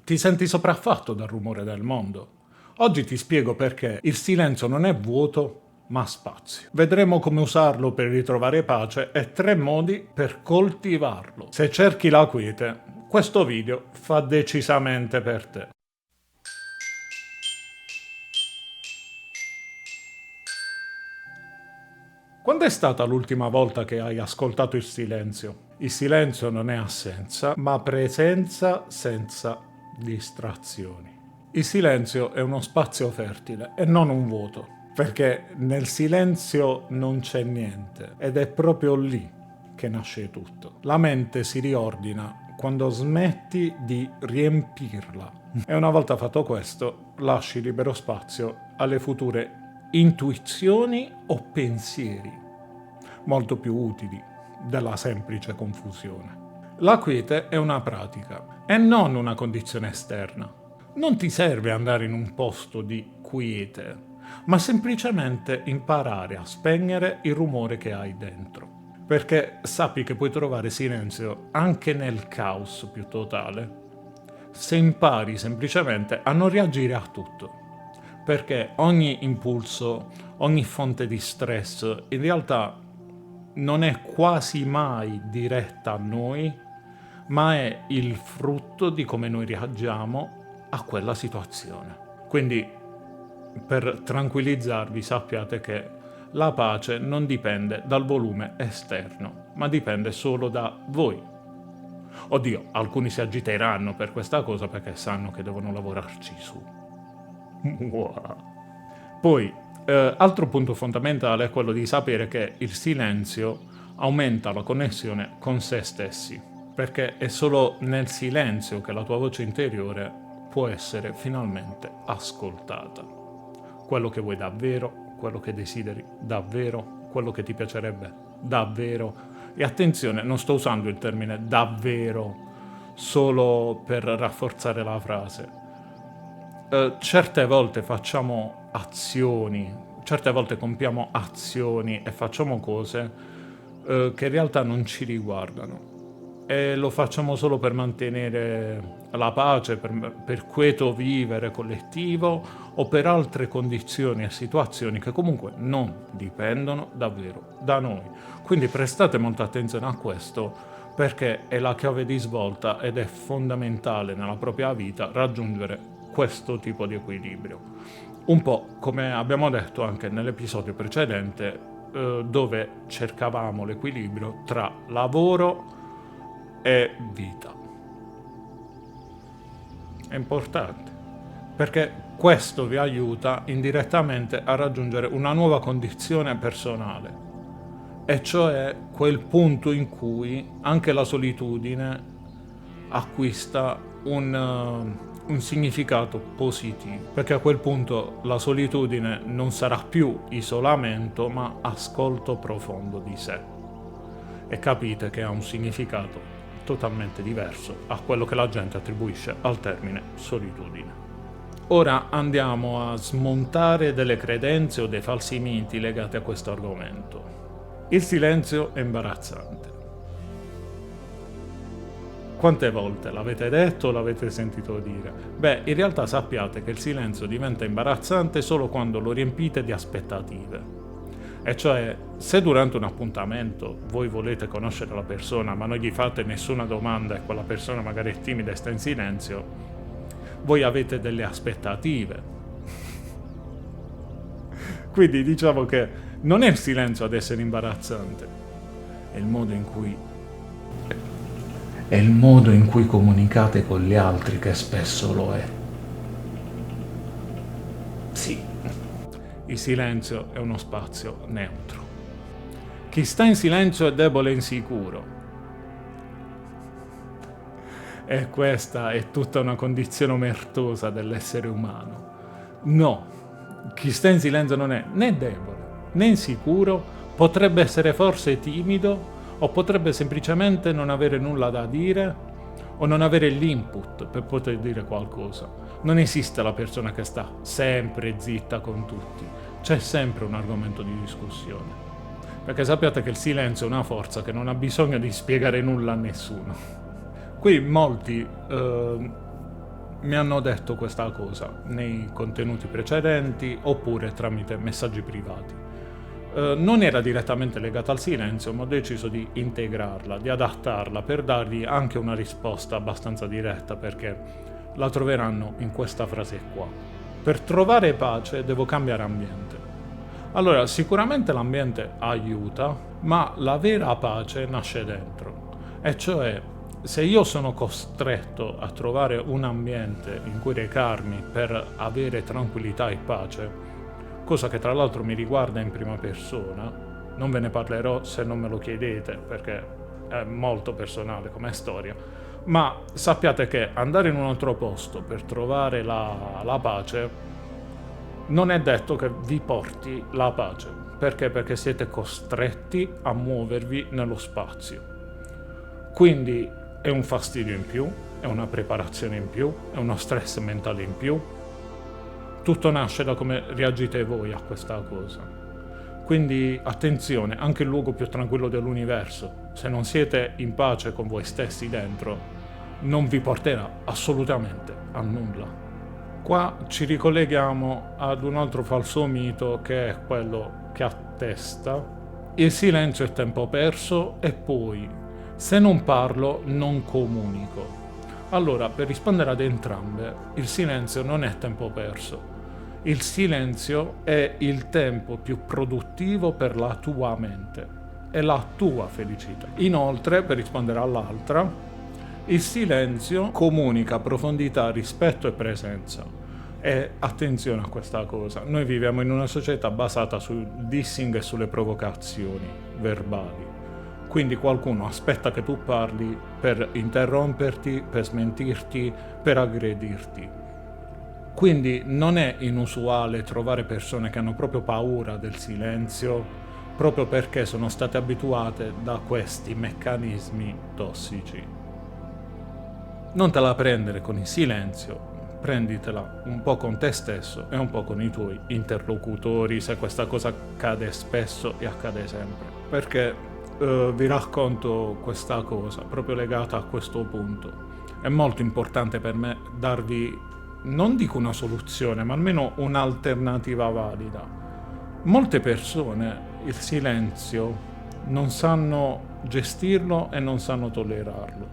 Ti senti sopraffatto dal rumore del mondo? Oggi ti spiego perché il silenzio non è vuoto, ma spazio. Vedremo come usarlo per ritrovare pace e 3 modi per coltivarlo. Se cerchi la quiete, questo video fa decisamente per te. Quando è stata l'ultima volta che hai ascoltato il silenzio? Il silenzio non è assenza, ma presenza senza distrazioni. Il silenzio è uno spazio fertile e non un vuoto, perché nel silenzio non c'è niente ed è proprio lì che nasce tutto. La mente si riordina quando smetti di riempirla. E una volta fatto questo, lasci libero spazio alle future intuizioni o pensieri, molto più utili della semplice confusione. La quiete è una pratica e non una condizione esterna. Non ti serve andare in un posto di quiete, ma semplicemente imparare a spegnere il rumore che hai dentro. Perché sappi che puoi trovare silenzio anche nel caos più totale, se impari semplicemente a non reagire a tutto. Perché ogni impulso, ogni fonte di stress in realtà non è quasi mai diretta a noi, ma è il frutto di come noi reagiamo a quella situazione. Quindi, per tranquillizzarvi, sappiate che la pace non dipende dal volume esterno, ma dipende solo da voi. Oddio, alcuni si agiteranno per questa cosa perché sanno che devono lavorarci su. Poi, altro punto fondamentale è quello di sapere che il silenzio aumenta la connessione con se stessi, perché è solo nel silenzio che la tua voce interiore può essere finalmente ascoltata. Quello che vuoi davvero, quello che desideri davvero, quello che ti piacerebbe davvero. E attenzione, non sto usando il termine davvero solo per rafforzare la frase. Certe volte facciamo azioni, certe volte compiamo azioni e facciamo cose che in realtà non ci riguardano e lo facciamo solo per mantenere la pace, per quieto vivere collettivo o per altre condizioni e situazioni che comunque non dipendono davvero da noi. Quindi prestate molta attenzione a questo, perché è la chiave di svolta ed è fondamentale nella propria vita raggiungere questo tipo di equilibrio. Un po' come abbiamo detto anche nell'episodio precedente, dove cercavamo l'equilibrio tra lavoro e vita. È importante, perché questo vi aiuta indirettamente a raggiungere una nuova condizione personale, e cioè quel punto in cui anche la solitudine acquista un significato positivo, perché a quel punto la solitudine non sarà più isolamento, ma ascolto profondo di sé, e capite che ha un significato totalmente diverso a quello che la gente attribuisce al termine solitudine. Ora andiamo a smontare delle credenze o dei falsi miti legati a questo argomento. Il silenzio è imbarazzante. Quante volte l'avete detto o l'avete sentito dire? Beh, in realtà sappiate che il silenzio diventa imbarazzante solo quando lo riempite di aspettative. E cioè, se durante un appuntamento voi volete conoscere la persona ma non gli fate nessuna domanda e quella persona magari è timida e sta in silenzio, voi avete delle aspettative. Quindi diciamo che non è il silenzio ad essere imbarazzante, è il modo in cui comunicate con gli altri che spesso lo è. Sì, il silenzio è uno spazio neutro. Chi sta in silenzio è debole e insicuro. E questa è tutta una condizione omertosa dell'essere umano. No, chi sta in silenzio non è né debole né insicuro, potrebbe essere forse timido o potrebbe semplicemente non avere nulla da dire o non avere l'input per poter dire qualcosa. Non esiste la persona che sta sempre zitta con tutti, c'è sempre un argomento di discussione. Perché sappiate che il silenzio è una forza che non ha bisogno di spiegare nulla a nessuno. Qui molti mi hanno detto questa cosa nei contenuti precedenti oppure tramite messaggi privati. Non era direttamente legata al silenzio, ma ho deciso di integrarla, di adattarla per dargli anche una risposta abbastanza diretta, perché la troveranno in questa frase qua. Per trovare pace devo cambiare ambiente. Allora, sicuramente l'ambiente aiuta, ma la vera pace nasce dentro. E cioè, se io sono costretto a trovare un ambiente in cui recarmi per avere tranquillità e pace, cosa che tra l'altro mi riguarda in prima persona, non ve ne parlerò se non me lo chiedete, perché è molto personale come storia, ma sappiate che andare in un altro posto per trovare la pace non è detto che vi porti la pace. Perché? Perché siete costretti a muovervi nello spazio. Quindi è un fastidio in più, è una preparazione in più, è uno stress mentale in più. Tutto nasce da come reagite voi a questa cosa. Quindi attenzione, anche il luogo più tranquillo dell'universo, se non siete in pace con voi stessi dentro, non vi porterà assolutamente a nulla. Qua ci ricolleghiamo ad un altro falso mito, che è quello che attesta il silenzio è tempo perso e poi se non parlo non comunico. Allora, per rispondere ad entrambe, il silenzio non è tempo perso. Il silenzio è il tempo più produttivo per la tua mente e la tua felicità. Inoltre, per rispondere all'altra, il silenzio comunica profondità, rispetto e presenza. E attenzione a questa cosa, noi viviamo in una società basata sul dissing e sulle provocazioni verbali. Quindi qualcuno aspetta che tu parli per interromperti, per smentirti, per aggredirti. Quindi non è inusuale trovare persone che hanno proprio paura del silenzio, proprio perché sono state abituate da questi meccanismi tossici. Non te la prendere con il silenzio, prenditela un po' con te stesso e un po' con i tuoi interlocutori, se questa cosa accade spesso e accade sempre. Perché vi racconto questa cosa proprio legata a questo punto. È molto importante per me darvi, non dico una soluzione, ma almeno un'alternativa valida. Molte persone il silenzio non sanno gestirlo e non sanno tollerarlo,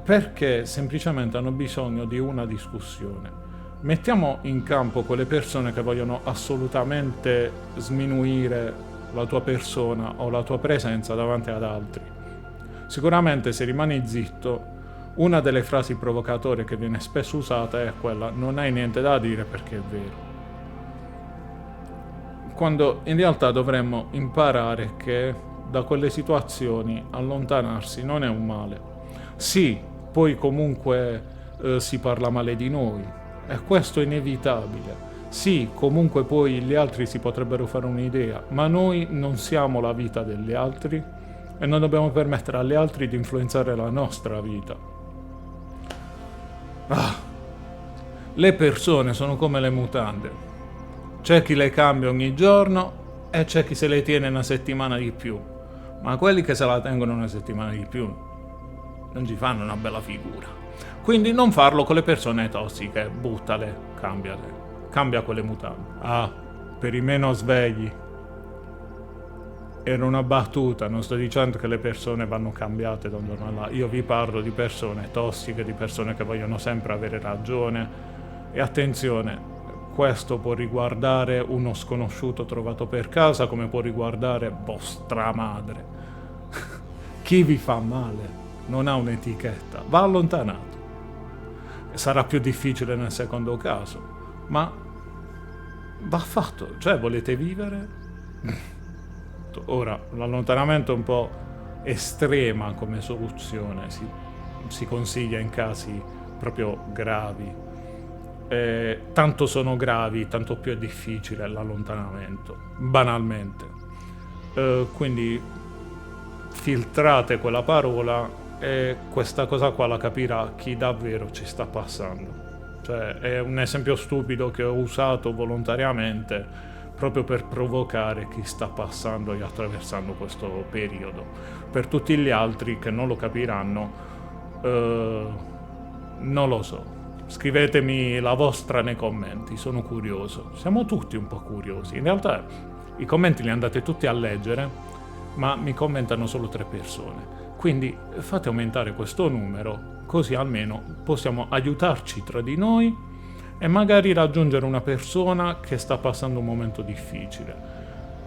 perché semplicemente hanno bisogno di una discussione. Mettiamo in campo quelle persone che vogliono assolutamente sminuire la tua persona o la tua presenza davanti ad altri. Sicuramente se rimani zitto, una delle frasi provocatorie che viene spesso usata è quella: non hai niente da dire perché è vero. Quando in realtà dovremmo imparare che da quelle situazioni allontanarsi non è un male. Sì, poi comunque si parla male di noi e questo è inevitabile. Sì, comunque poi gli altri si potrebbero fare un'idea, ma noi non siamo la vita degli altri e non dobbiamo permettere agli altri di influenzare la nostra vita. Le persone sono come le mutande. C'è chi le cambia ogni giorno e c'è chi se le tiene una settimana di più. Ma quelli che se la tengono una settimana di più non ci fanno una bella figura. Quindi non farlo con le persone tossiche, buttale, cambiale. Cambia quelle mutande. Per i meno svegli. Era una battuta, non sto dicendo che le persone vanno cambiate da un giorno all'altro. Io vi parlo di persone tossiche, di persone che vogliono sempre avere ragione. E attenzione, questo può riguardare uno sconosciuto trovato per casa, come può riguardare vostra madre. Chi vi fa male non ha un'etichetta, va allontanato. Sarà più difficile nel secondo caso, ma va fatto. Cioè, volete vivere? Ora, l'allontanamento è un po' estrema come soluzione, si consiglia in casi proprio gravi. Tanto sono gravi, tanto più è difficile l'allontanamento, banalmente. Quindi filtrate quella parola e questa cosa qua la capirà chi davvero ci sta passando. Cioè, è un esempio stupido che ho usato volontariamente proprio per provocare chi sta passando e attraversando questo periodo. Per tutti gli altri che non lo capiranno, non lo so. Scrivetemi la vostra nei commenti, sono curioso. Siamo tutti un po' curiosi. In realtà i commenti li andate tutti a leggere, ma mi commentano solo 3 persone. Quindi fate aumentare questo numero, così almeno possiamo aiutarci tra di noi e magari raggiungere una persona che sta passando un momento difficile.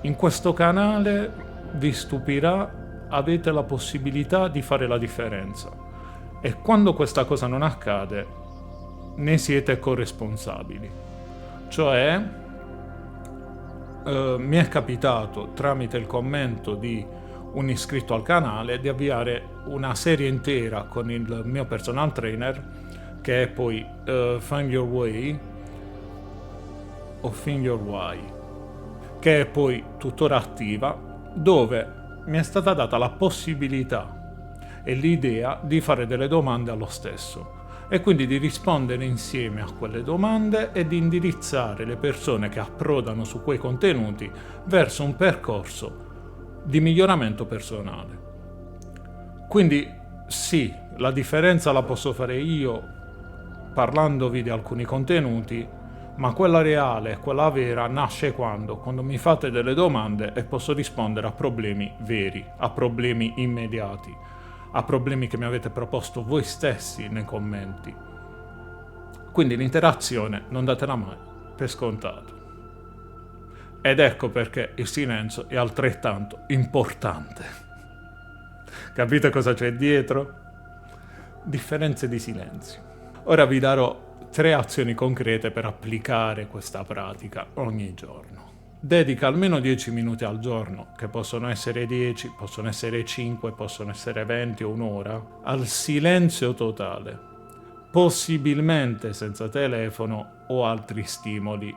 In questo canale vi stupirà, avete la possibilità di fare la differenza. E quando questa cosa non accade, ne siete corresponsabili. Cioè, mi è capitato tramite il commento di un iscritto al canale di avviare una serie intera con il mio personal trainer, che è poi Find Your Way o Find Your Why, che è poi tuttora attiva, dove mi è stata data la possibilità e l'idea di fare delle domande allo stesso e quindi di rispondere insieme a quelle domande e di indirizzare le persone che approdano su quei contenuti verso un percorso di miglioramento personale. Quindi sì, la differenza la posso fare io parlandovi di alcuni contenuti, ma quella reale, quella vera, nasce quando mi fate delle domande e posso rispondere a problemi veri, a problemi immediati, a problemi che mi avete proposto voi stessi nei commenti. Quindi l'interazione non datela mai per scontato. Ed ecco perché il silenzio è altrettanto importante. Capite cosa c'è dietro? Differenze di silenzio. Ora vi darò 3 azioni concrete per applicare questa pratica ogni giorno. Dedica almeno 10 minuti al giorno, che possono essere 10, possono essere 5, possono essere 20 o un'ora, al silenzio totale, possibilmente senza telefono o altri stimoli.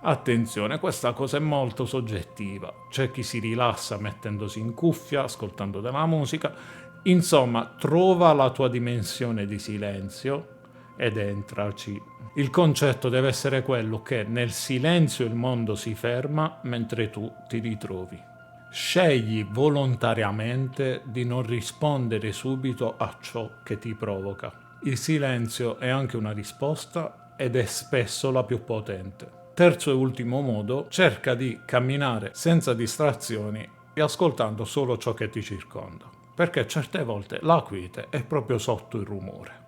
Attenzione, questa cosa è molto soggettiva. C'è chi si rilassa mettendosi in cuffia, ascoltando della musica. Insomma, trova la tua dimensione di silenzio ed entraci. Il concetto deve essere quello che nel silenzio il mondo si ferma mentre tu ti ritrovi. Scegli volontariamente di non rispondere subito a ciò che ti provoca. Il silenzio è anche una risposta ed è spesso la più potente. Terzo e ultimo modo, cerca di camminare senza distrazioni e ascoltando solo ciò che ti circonda, perché certe volte la quiete è proprio sotto il rumore.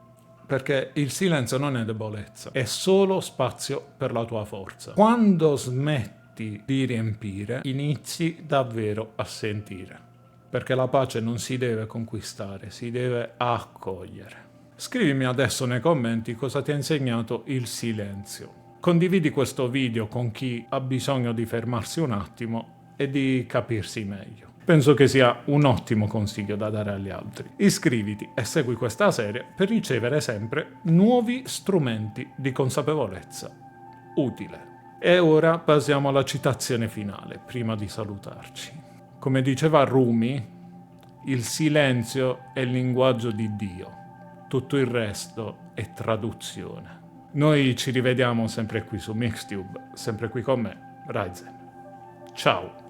Perché il silenzio non è debolezza, è solo spazio per la tua forza. Quando smetti di riempire, inizi davvero a sentire. Perché la pace non si deve conquistare, si deve accogliere. Scrivimi adesso nei commenti cosa ti ha insegnato il silenzio. Condividi questo video con chi ha bisogno di fermarsi un attimo e di capirsi meglio. Penso che sia un ottimo consiglio da dare agli altri. Iscriviti e segui questa serie per ricevere sempre nuovi strumenti di consapevolezza utile. E ora passiamo alla citazione finale, prima di salutarci. Come diceva Rumi, il silenzio è il linguaggio di Dio, tutto il resto è traduzione. Noi ci rivediamo sempre qui su Mixtube, sempre qui con me, Raizen. Ciao!